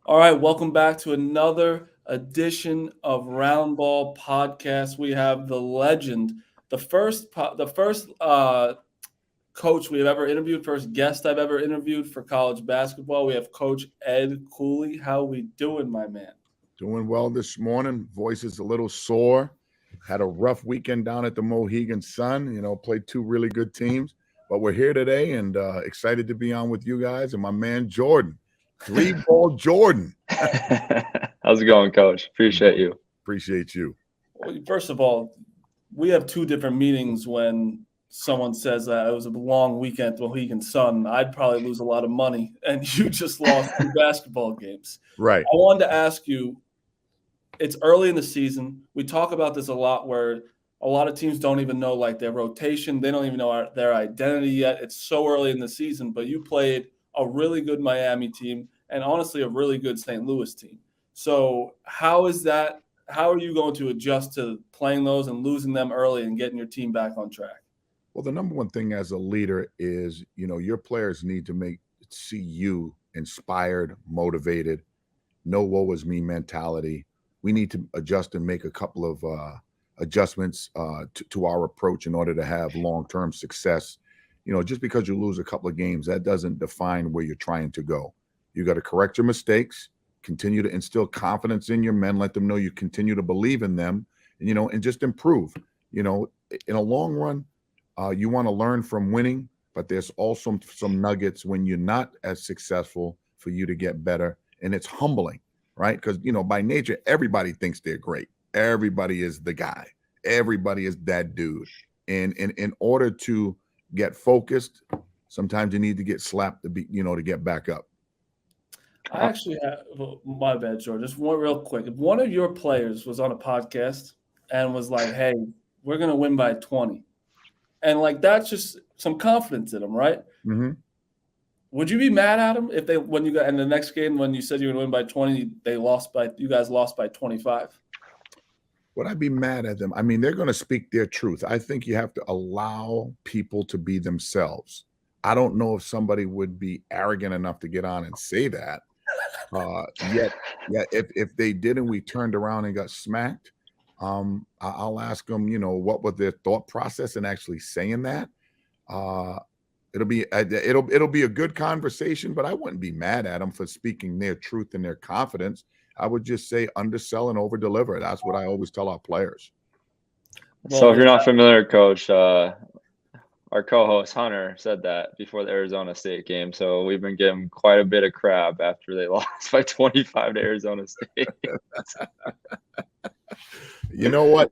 All right, welcome back to another edition of Roundball podcast. We have the legend, the first coach we have ever interviewed, first guest I've ever interviewed for college basketball. We have Coach Ed Cooley. How we doing, my man? Doing well this morning. Voice is a little sore. Had a rough weekend down at the Mohegan Sun. Played two really good teams. But we're here today and excited to be on with you guys and my man Jordan. Three ball Jordan. How's it going, Coach? Appreciate you. Appreciate you. Well, first of all, we have two different meanings when someone says that it was a long weekend at the Mohegan Sun. I'd probably lose a lot of money, and you just lost two basketball games. Right. I wanted to ask you, it's early in the season. We talk about this a lot where a lot of teams don't even know like their rotation. They don't even know their identity yet. It's so early in the season, but you played a really good Miami team and honestly a really good St. Louis team. So how is that? How are you going to adjust to playing those and losing them early and getting your team back on track? Well, the number one thing as a leader is, your players need to see you inspired, motivated, no woe is me mentality. We need to adjust and make a couple of adjustments to our approach in order to have long-term success. Just because you lose a couple of games, that doesn't define where you're trying to go. You got to correct your mistakes, continue to instill confidence in your men, let them know you continue to believe in them, and just improve. In a long run, you want to learn from winning, but there's also some nuggets when you're not as successful for you to get better. And it's humbling, right? Because, by nature, everybody thinks they're great. Everybody is the guy. Everybody is that dude. And in order to get focused, sometimes you need to get slapped to get back up. I actually have, my bad, George. Just one real quick. If one of your players was on a podcast and was like, hey, we're going to win by 20, and like that's just some confidence in them, right? Mm-hmm. Would you be mad at them if when you got in the next game when you said you were going to win by 20, you guys lost by 25? Would I be mad at them? I mean, they're going to speak their truth. I think you have to allow people to be themselves. I don't know if somebody would be arrogant enough to get on and say that. Yet, if they did and we turned around and got smacked, I'll ask them, what was their thought process in actually saying that. It'll be a good conversation, but I wouldn't be mad at them for speaking their truth and their confidence. I would just say undersell and over deliver. That's what I always tell our players. So if you're not familiar, Coach, our co-host Hunter said that before the Arizona State game. So we've been getting quite a bit of crap after they lost by 25 to Arizona State. You know what?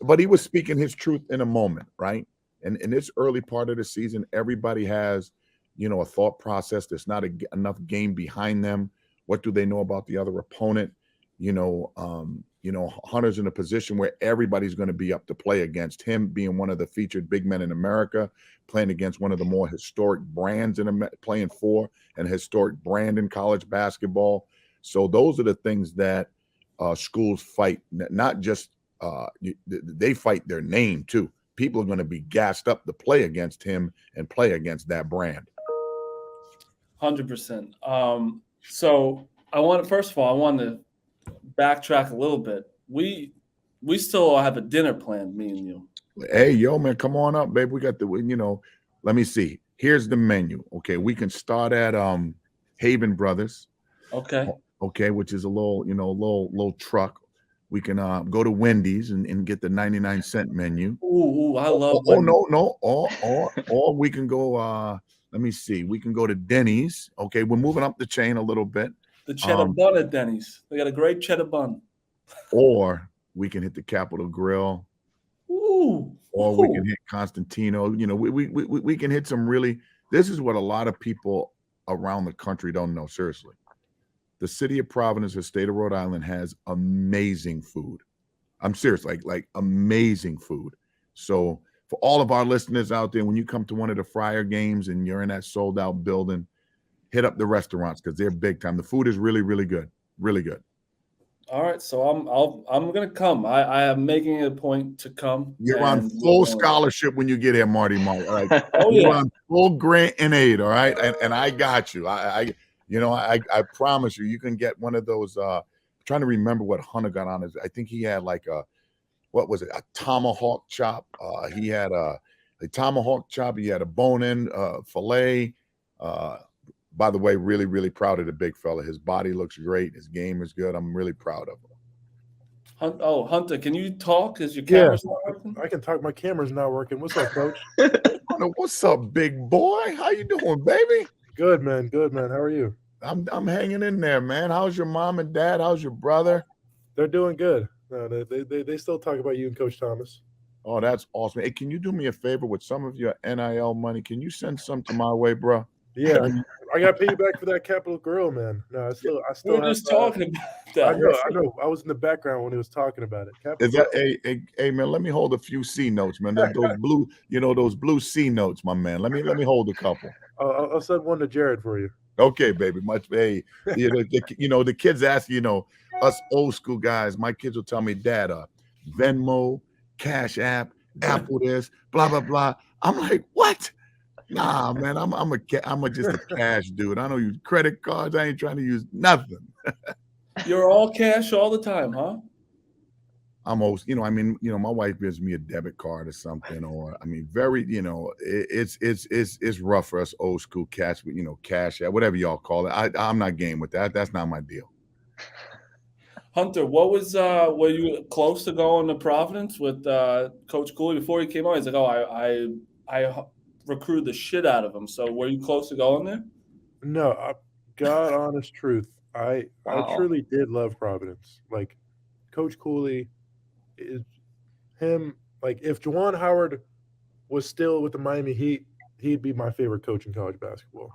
But he was speaking his truth in a moment, right? And in this early part of the season, everybody has, a thought process. There's not enough game behind them. What do they know about the other opponent? Hunter's in a position where everybody's going to be up to play against him, being one of the featured big men in America, playing against one of the more historic brands playing for an historic brand in college basketball. So those are the things that schools fight. Not just they fight their name too. People are going to be gassed up to play against him and play against that brand. 100%. So I want to backtrack a little bit. We still have a dinner planned, me and you. Hey, yo, man, come on up, babe. We got let me see. Here's the menu. Okay, we can start at Haven Brothers. Okay, which is a little truck. We can go to Wendy's and get the 99-cent menu. Ooh, I love Wendy's. No. Or we can go, let me see. We can go to Denny's. Okay, we're moving up the chain a little bit. The cheddar bun at Denny's. They got a great cheddar bun. Or we can hit the Capitol Grill. Ooh. Or we can hit Constantino. We can hit some really – this is what a lot of people around the country don't know, seriously. The city of Providence, the state of Rhode Island, has amazing food. I'm serious, like amazing food. So for all of our listeners out there, when you come to one of the Friar games and you're in that sold-out building, hit up the restaurants because they're big time. The food is really, really good. Really good. All right, so I'm gonna come. I am making it a point to come. You're on full scholarship when you get here, Marty. All right. Oh, You're yeah. on full grant and aid. All right, and I got you. I promise you can get one of those. I'm trying to remember what Hunter got on his. I think he had like what was it? A tomahawk chop. He had a tomahawk chop. He had a bone-in fillet. By the way, really, really proud of the big fella. His body looks great. His game is good. I'm really proud of him. Hunter, can you talk? Is your camera's not working? I can talk. My camera's not working. What's up, Coach? Hunter, what's up, big boy? How you doing, baby? Good, man. Good, man. How are you? I'm hanging in there, man. How's your mom and dad? How's your brother? They're doing good. No, they still talk about you and Coach Thomas. Oh, that's awesome. Hey, can you do me a favor with some of your NIL money? Can you send some to my way, bro? Yeah, I got to pay you back for that Capitol Grill, man. No, I still. We were just talking about that. I know. I was in the background when he was talking about it. Is that hey man? Let me hold a few C notes, man. Those blue, those blue C notes, my man. Let me hold a couple. I'll send one to Jared for you. Okay, baby. Much. Hey, the kids ask, us old school guys. My kids will tell me, Dad, Venmo, Cash App, Apple this, blah blah blah. I'm like, what? Nah, man, I'm just a cash dude. I don't use credit cards. I ain't trying to use nothing. You're all cash all the time, huh? I'm always, my wife gives me a debit card or something, or very, it's rough for us old school cats, but cash, whatever y'all call it. I'm not game with that. That's not my deal. Hunter, what was were you close to going to Providence with Coach Cooley before he came on? He's like, oh, I recruited the shit out of him. So were you close to going there? No, God honest truth. I truly did love Providence. Like Coach Cooley is him. Like if Juwan Howard was still with the Miami Heat, he'd be my favorite coach in college basketball.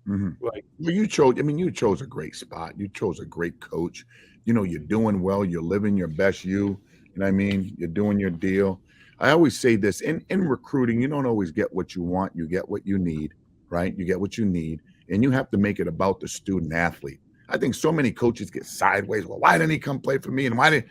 Mm-hmm. Like you chose a great spot. You chose a great coach. You're doing well. You're living your best you. You know what I mean? You're doing your deal. I always say this in recruiting, you don't always get what you want. You get what you need, right? You get what you need. And you have to make it about the student athlete. I think so many coaches get sideways. Well, why didn't he come play for me? And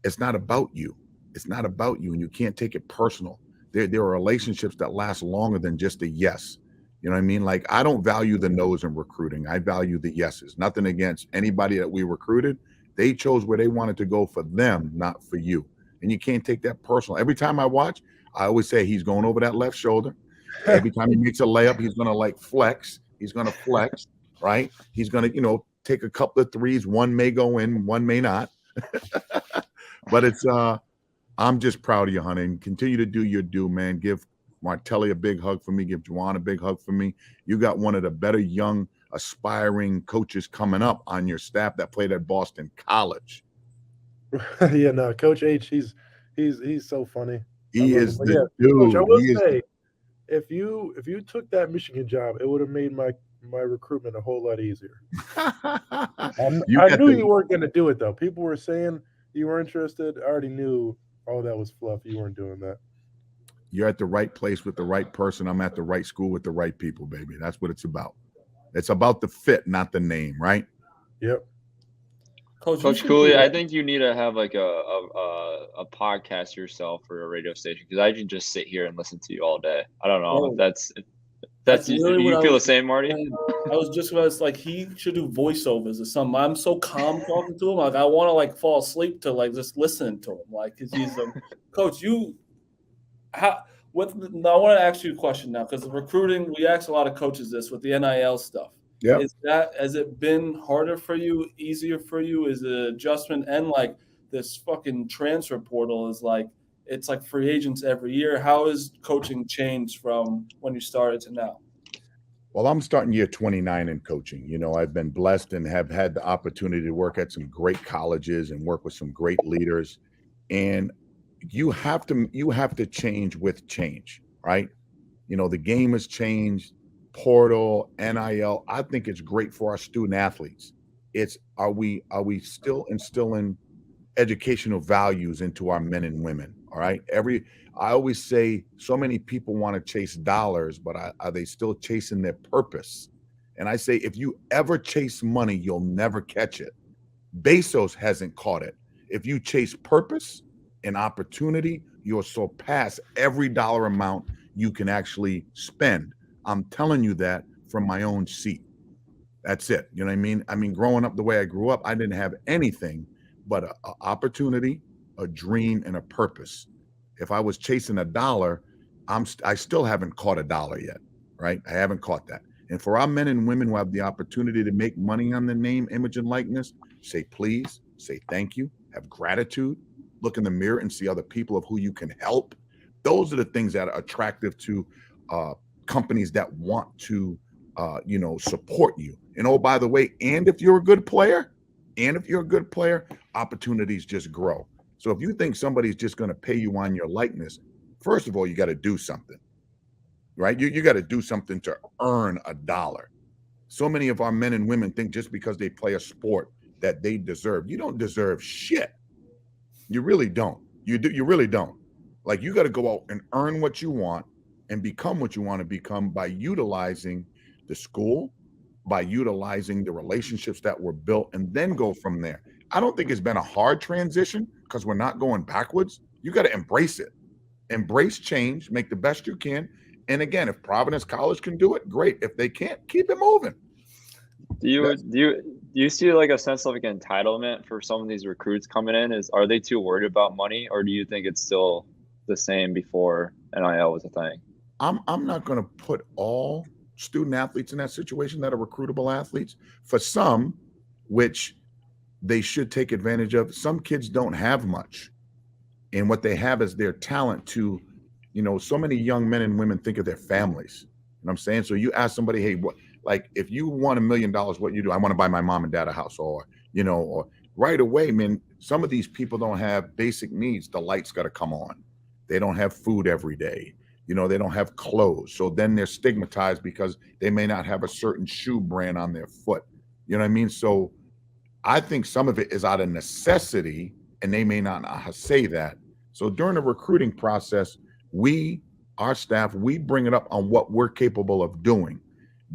it's not about you. It's not about you. And you can't take it personal. There are relationships that last longer than just a yes. You know what I mean? Like I don't value the no's in recruiting. I value the yeses. Nothing against anybody that we recruited. They chose where they wanted to go for them, not for you. And you can't take that personal. Every time I watch, I always say he's going over that left shoulder. Every time he makes a layup, he's going to flex. He's going to flex, right? He's going to, take a couple of threes. One may go in, one may not. But it's I'm just proud of you, honey. And continue to do your due, man. Give Martelli a big hug for me. Give Juwan a big hug for me. You got one of the better young aspiring coaches coming up on your staff that played at Boston College. Yeah, no, Coach H, he's so funny. He is the dude. Coach, I will say, if you took that Michigan job, it would have made my recruitment a whole lot easier. I knew you weren't going to do it though. People were saying you were interested. I already knew all that was fluff. You weren't doing that. You're at the right place with the right person. I'm at the right school with the right people, baby. That's what it's about. It's about the fit, not the name, right? Yep. Coach Cooley, I think you need to have like a podcast yourself or a radio station because I can just sit here and listen to you all day. I don't know if that's really you feel the same, Marty? I was just about to, like he should do voiceovers or something. I'm so calm talking to him. Like I want to fall asleep to just listening to him. Like because he's Coach. I want to ask you a question now because the recruiting. We ask a lot of coaches this with the NIL stuff. Yeah. Has it been harder for you, easier for you? Is it an adjustment? And this fucking transfer portal is it's like free agents every year. How has coaching changed from when you started to now? Well, I'm starting year 29 in coaching. I've been blessed and have had the opportunity to work at some great colleges and work with some great leaders. And you have to change with change, right? The game has changed. Portal, NIL, I think it's great for our student athletes. Are we still instilling educational values into our men and women? All right. I always say so many people want to chase dollars, but are they still chasing their purpose? And I say, if you ever chase money, you'll never catch it. Bezos hasn't caught it. If you chase purpose and opportunity, you'll surpass every dollar amount you can actually spend. I'm telling you that from my own seat. That's it. You know what I mean? I mean, growing up the way I grew up, I didn't have anything but an opportunity, a dream, and a purpose. If I was chasing a dollar, I still haven't caught a dollar yet, right? I haven't caught that. And for our men and women who have the opportunity to make money on the name, image, and likeness, say please, say thank you, have gratitude, look in the mirror and see other people of who you can help. Those are the things that are attractive to companies that want to, support you. And oh, by the way, and if you're a good player, opportunities just grow. So if you think somebody's just going to pay you on your likeness, first of all, you got to do something, right? You got to do something to earn a dollar. So many of our men and women think just because they play a sport that they deserve. You don't deserve shit. You really don't. You really don't. Like, you got to go out and earn what you want and become what you want to become by utilizing the school, by utilizing the relationships that were built, and then go from there. I don't think it's been a hard transition because we're not going backwards. You got to embrace it. Embrace change, make the best you can. And again, if Providence College can do it, great. If they can't, keep it moving. Do you see like a sense of like entitlement for some of these recruits coming in? Are they too worried about money, or do you think it's still the same before NIL was a thing? I'm not going to put all student athletes in that situation that are recruitable athletes. For some, which they should take advantage of, some kids don't have much. And what they have is their talent to, so many young men and women think of their families. You know what I'm saying? So you ask somebody, hey, what, like, if you won $1 million, what you do? I want to buy my mom and dad a house, or right away, man, some of these people don't have basic needs. The lights got to come on. They don't have food every day. They don't have clothes. So then they're stigmatized because they may not have a certain shoe brand on their foot. You know what I mean? So I think some of it is out of necessity, and they may not know how to say that. So during the recruiting process, our staff, we bring it up on what we're capable of doing.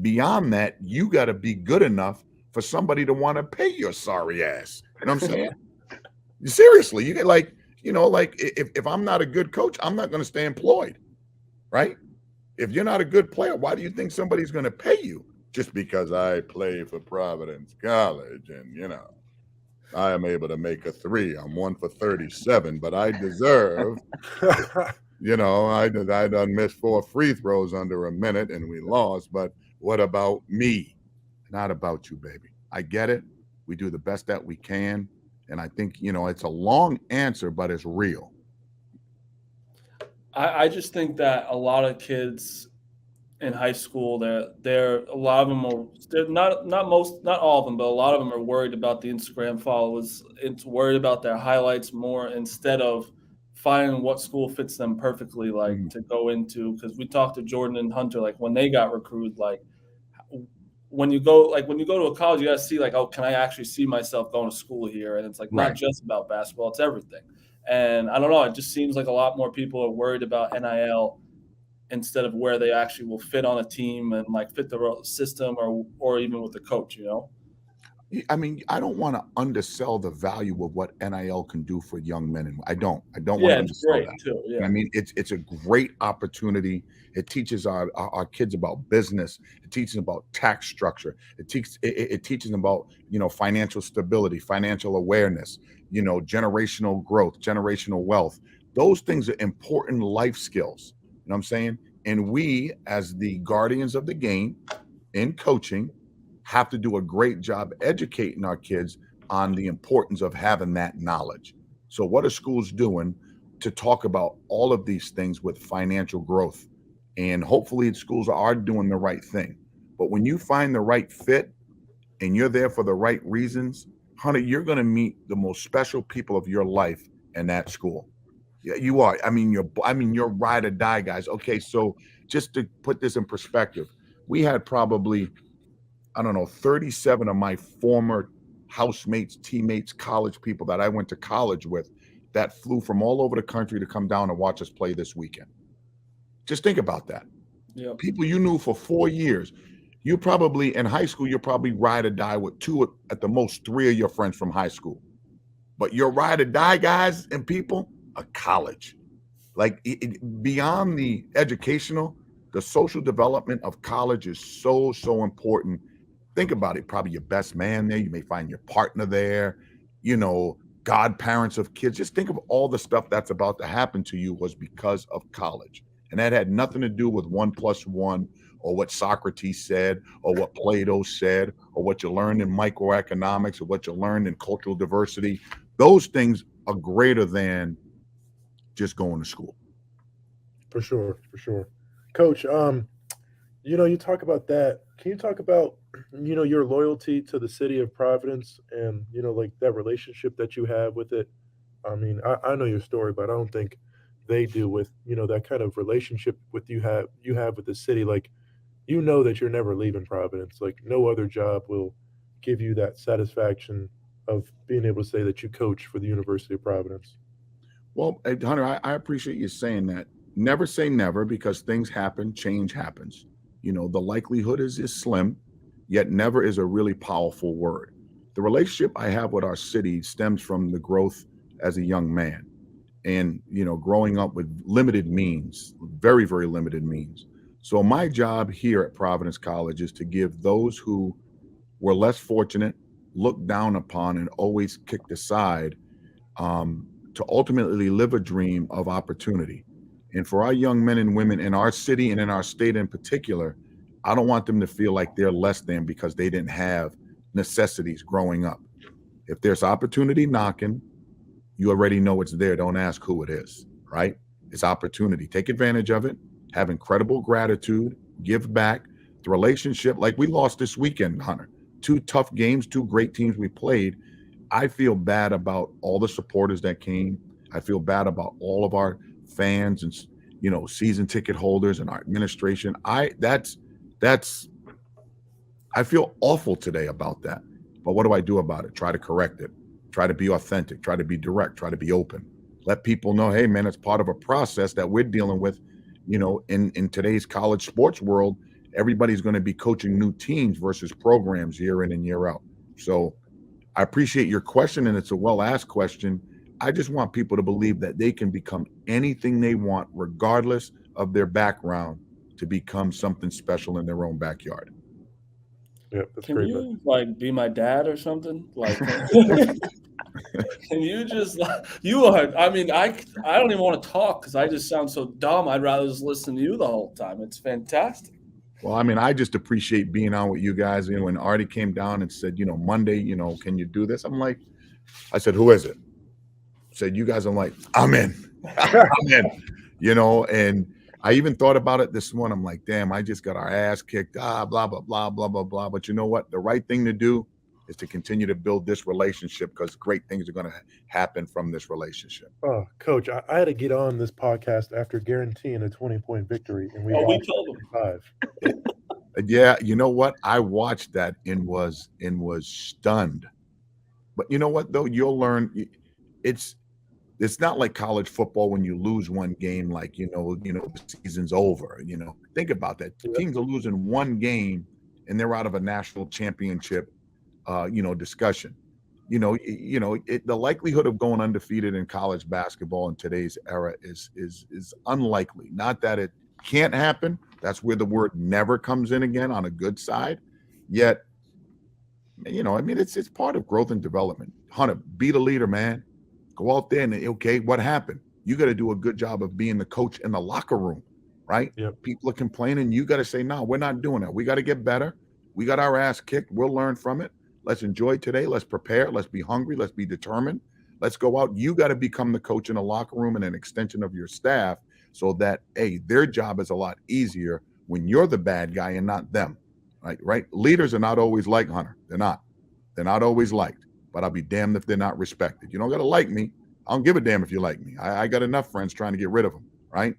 Beyond that, you got to be good enough for somebody to want to pay your sorry ass. You know what I'm saying? Seriously, you get like if I'm not a good coach, I'm not going to stay employed, right? If you're not a good player, why do you think somebody's going to pay you? Just because I play for Providence College and, I am able to make a 3. I'm 1 for 37, but I deserve, I done missed 4 free throws under a minute and we lost, but what about me? Not about you, baby. I get it. We do the best that we can. And I think, it's a long answer, but it's real. I just think that a lot of kids in high school, they're a lot of them are, they're not all of them, but a lot of them are worried about the Instagram followers. It's worried about their highlights more instead of finding what school fits them perfectly, like to go into. Because we talked to Jordan and Hunter, like when they got recruited, like when you go to a college, you got to see like, oh, can I actually see myself going to school here? And it's like not just about basketball, it's everything. And I don't know, it just seems like a lot more people are worried about NIL instead of where they actually will fit on a team and like fit the system or even with the coach, I mean, I don't want to undersell the value of what NIL can do for young men. And I don't want to undersell that. Too, yeah. I mean, it's a great opportunity. It teaches our kids about business. It teaches them about tax structure. It teaches them about, financial stability, financial awareness, generational growth, generational wealth. Those things are important life skills. You know what I'm saying? And we, as the guardians of the game in coaching, have to do a great job educating our kids on the importance of having that knowledge. So what are schools doing to talk about all of these things with financial growth? And hopefully schools are doing the right thing. But when you find the right fit and you're there for the right reasons, Hunter, you're going to meet the most special people of your life in that school. Yeah, you are. I mean, you're ride or die guys. Okay, so just to put this in perspective, we had probably, 37 of my former housemates, teammates, college people that I went to college with that flew from all over the country to come down and watch us play this weekend. Just think about that. Yeah. People you knew for 4 years. You probably, in high school, you're probably ride or die with 2, at the most 3 of your friends from high school. But your ride or die guys and people are college. Like beyond the educational, the social development of college is so important. think about it, probably your best man there. You may find your partner there, you know, godparents of kids. Just think of all the stuff that's about to happen to you was because of college. And that had nothing to do with 1+1 or what Socrates said or what Plato said or what you learned in microeconomics or what you learned in cultural diversity. Those things are greater than just going to school. For sure, for sure. Coach, you talk about that. Can you talk about, your loyalty to the city of Providence and, like that relationship that you have with it? I mean, I know your story, but I don't think they do with, that kind of relationship with you have with the city. Like, that you're never leaving Providence. Like no other job will give you that satisfaction of being able to say that you coach for the University of Providence. Well, Hunter, I appreciate you saying that. Never say never because things happen, change happens. You know, the likelihood is slim, yet never is a really powerful word. The relationship I have with our city stems from the growth as a young man and, growing up with limited means, very, very limited means. So my job here at Providence College is to give those who were less fortunate, looked down upon, and always kicked aside to ultimately live a dream of opportunity. And for our young men and women in our city and in our state in particular, I don't want them to feel like they're less than because they didn't have necessities growing up. If there's opportunity knocking, you already know it's there. Don't ask who it is, right? It's opportunity. Take advantage of it. Have incredible gratitude. Give back. The relationship, like we lost this weekend, Hunter. 2 tough games, 2 great teams we played. I feel bad about all the supporters that came. I feel bad about all of our fans and season ticket holders and our administration. I feel awful today about that. But what do I do about it? Try to correct it. Try to be authentic. Try to be direct. Try to be open. Let people know, hey man, it's part of a process that we're dealing with. In today's college sports world, everybody's going to be coaching new teams versus programs year in and year out. So I appreciate your question, and it's a well-asked question. I just want people to believe that they can become anything they want, regardless of their background, to become something special in their own backyard. Yeah, that's Can great. you like be my dad or something? Like, can you just you are? I mean, I don't even want to talk because I just sound so dumb. I'd rather just listen to you the whole time. It's fantastic. Well, I mean, I just appreciate being on with you guys. When Artie came down and said, Monday, can you do this? I said, who is it? Said, you guys. I'm like, I'm in. I'm in. And I even thought about it this morning. I'm like, damn, I just got our ass kicked. Blah, blah, blah, blah, blah, blah. But you know what? The right thing to do is to continue to build this relationship because great things are going to happen from this relationship. Oh, Coach, I had to get on this podcast after guaranteeing a 20-point victory, and we told him 5. Yeah, you know what? I watched that and was stunned. But you know what though? You'll learn. It's not like college football when you lose one game, like the season's over. Think about that. Yeah. Teams are losing one game and they're out of a national championship. Discussion. The likelihood of going undefeated in college basketball in today's era is unlikely. Not that it can't happen. That's where the word never comes in again on a good side. Yet, it's part of growth and development. Hunter, be the leader, man. Go out there and okay, what happened? You got to do a good job of being the coach in the locker room, right? Yep. People are complaining. You got to say, no, we're not doing that. We got to get better. We got our ass kicked. We'll learn from it. Let's enjoy today. Let's prepare. Let's be hungry. Let's be determined. Let's go out. You got to become the coach in the locker room and an extension of your staff so that, their job is a lot easier when you're the bad guy and not them, right? Leaders are not always like Hunter. They're not. They're not always liked, but I'll be damned if they're not respected. You don't got to like me. I don't give a damn if you like me. I got enough friends trying to get rid of them, right?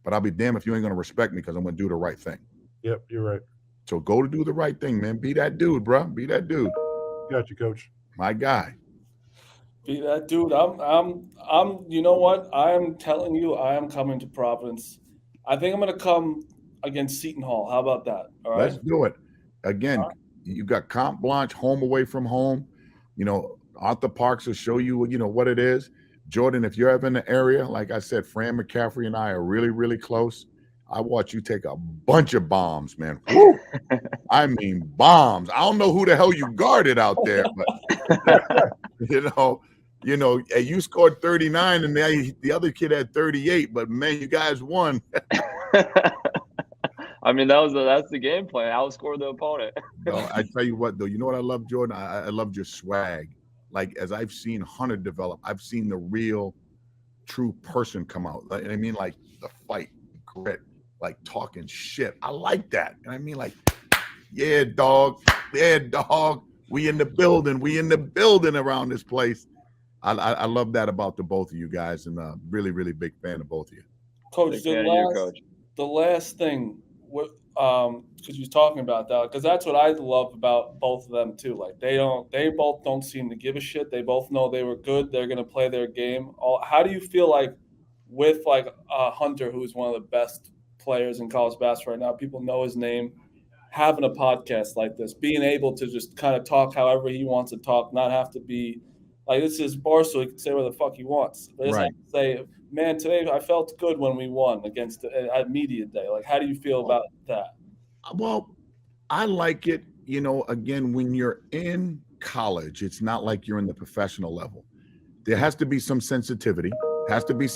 But I'll be damned if you ain't going to respect me because I'm going to do the right thing. Yep, you're right. So go to do the right thing, man. Be that dude, bro. Be that dude. Got you, Coach. My guy. Be that dude. I'm. You know what? I am telling you, I am coming to Providence. I think I'm going to come against Seton Hall. How about that? All right. Let's do it. Again, you got Comp Blanche, home away from home. Arthur Parks will show you, what it is. Jordan, if you're ever in the area, like I said, Fran McCaffrey and I are really, really close. I watch you take a bunch of bombs, man. Woo! I mean bombs. I don't know who the hell you guarded out there, but you know, you scored 39 and the other kid had 38, but man, you guys won. I mean, that's the game plan. Outscore the opponent. No, I tell you what, though, you know what I love, Jordan? I loved your swag. Like, as I've seen Hunter develop, I've seen the real, true person come out. Like, I mean, like the fight, grit, like talking shit. I like that. And I mean, like, yeah, dog. We in the building. We in the building around this place. I love that about the both of you guys, and really, really big fan of both of you. Coach, the last thing, because you was talking about that, because that's what I love about both of them too. Like they both don't seem to give a shit. They both know they were good. They're gonna play their game. How do you feel like with like Hunter, who's one of the best players in college basketball right now? People know his name. Having a podcast like this, being able to just kind of talk however he wants to talk, not have to be like, this is Barstool, he can say whatever the fuck he wants. But right. Say, man, today I felt good when we won against at media day. Like, how do you feel about that? Well, I like it. You know, again, when you're in college, it's not like you're in the professional level. There has to be some sensitivity. Has to be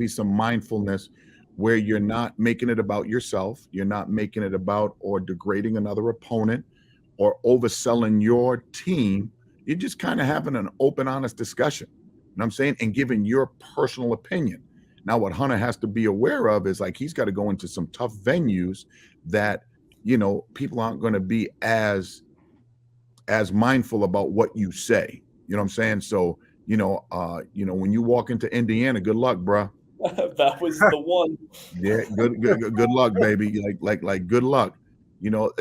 some mindfulness where you're not making it about yourself. You're not making it about or degrading another opponent or overselling your team. You're just kind of having an open, honest discussion. You know what I'm saying? And giving your personal opinion. Now, what Hunter has to be aware of is like he's got to go into some tough venues that, you know, people aren't going to be as mindful about what you say. You know what I'm saying? So, you know, when you walk into Indiana, good luck, bro. That was the one. Yeah, good luck, baby. Like good luck. You know,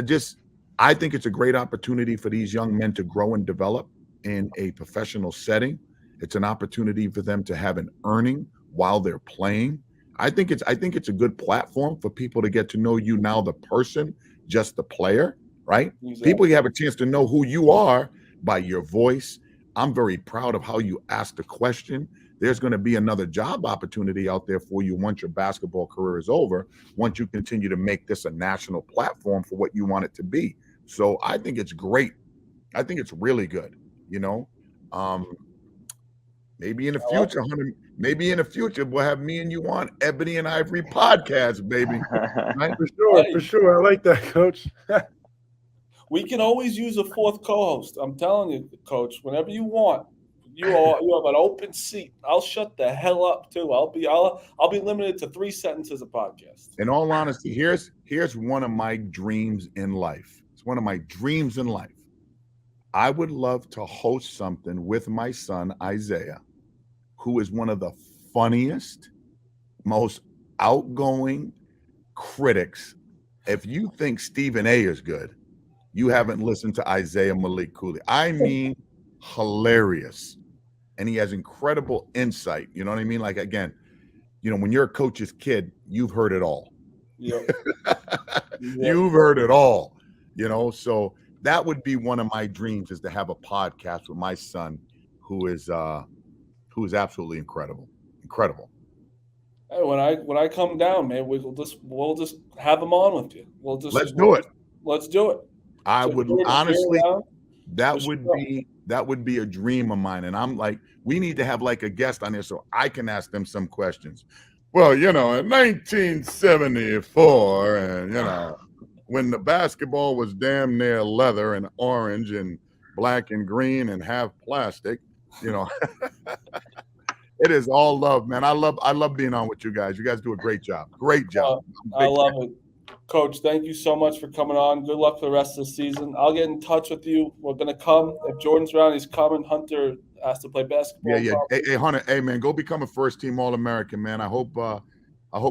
I think it's a great opportunity for these young men to grow and develop in a professional setting. It's an opportunity for them to have an earning while they're playing. I think it's a good platform for people to get to know you now, the person, just the player, right? Exactly. People have a chance to know who you are by your voice. I'm very proud of how you asked the question. There's going to be another job opportunity out there for you once your basketball career is over, once you continue to make this a national platform for what you want it to be. So I think it's great. I think it's really good, you know. Maybe in the future, Hunter, maybe in the future, we'll have me and you on Ebony and Ivory podcast, baby. Right? For sure. I like that, Coach. We can always use a fourth co-host. I'm telling you, Coach, whenever you want. You have an open seat. I'll shut the hell up too. I'll be limited to 3 sentences a podcast. In all honesty, here's one of my dreams in life. It's one of my dreams in life. I would love to host something with my son Isaiah, who is one of the funniest, most outgoing critics. If you think Stephen A is good, you haven't listened to Isaiah Malik Cooley. I mean, hilarious. And he has incredible insight. You know what I mean? Like, again, you know, when you're a coach's kid, you've heard it all. Yep. You've heard it all, you know? So that would be one of my dreams, is to have a podcast with my son, who is absolutely incredible. Incredible. Hey, when I come down, man, we'll just have him on with you. Let's do it. Let's do it. I would honestly, that would be a dream of mine. And I'm like, we need to have like a guest on there so I can ask them some questions. Well, you know, in 1974, and you know, when the basketball was damn near leather and orange and black and green and half plastic, you know, it is all love, man. I love being on with you guys. You guys do a great job. Great job. I love it. Coach, thank you so much for coming on. Good luck for the rest of the season. I'll get in touch with you. We're going to come. If Jordan's around, he's coming. Hunter has to play basketball. Yeah. Hey, Hunter, hey, man, go become a first-team All-American, man. I hope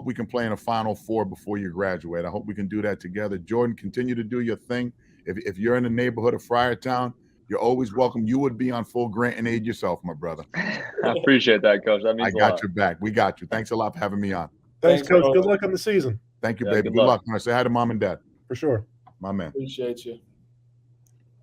we can play in a Final Four before you graduate. I hope we can do that together. Jordan, continue to do your thing. If you're in the neighborhood of Friartown, you're always welcome. You would be on full grant and aid yourself, my brother. I appreciate that, Coach. That means I got your back. We got you. Thanks a lot for having me on. Thanks, Coach. Good luck on the season. Thank you, baby. Good luck. I say hi to Mom and Dad. For sure. My man. Appreciate you.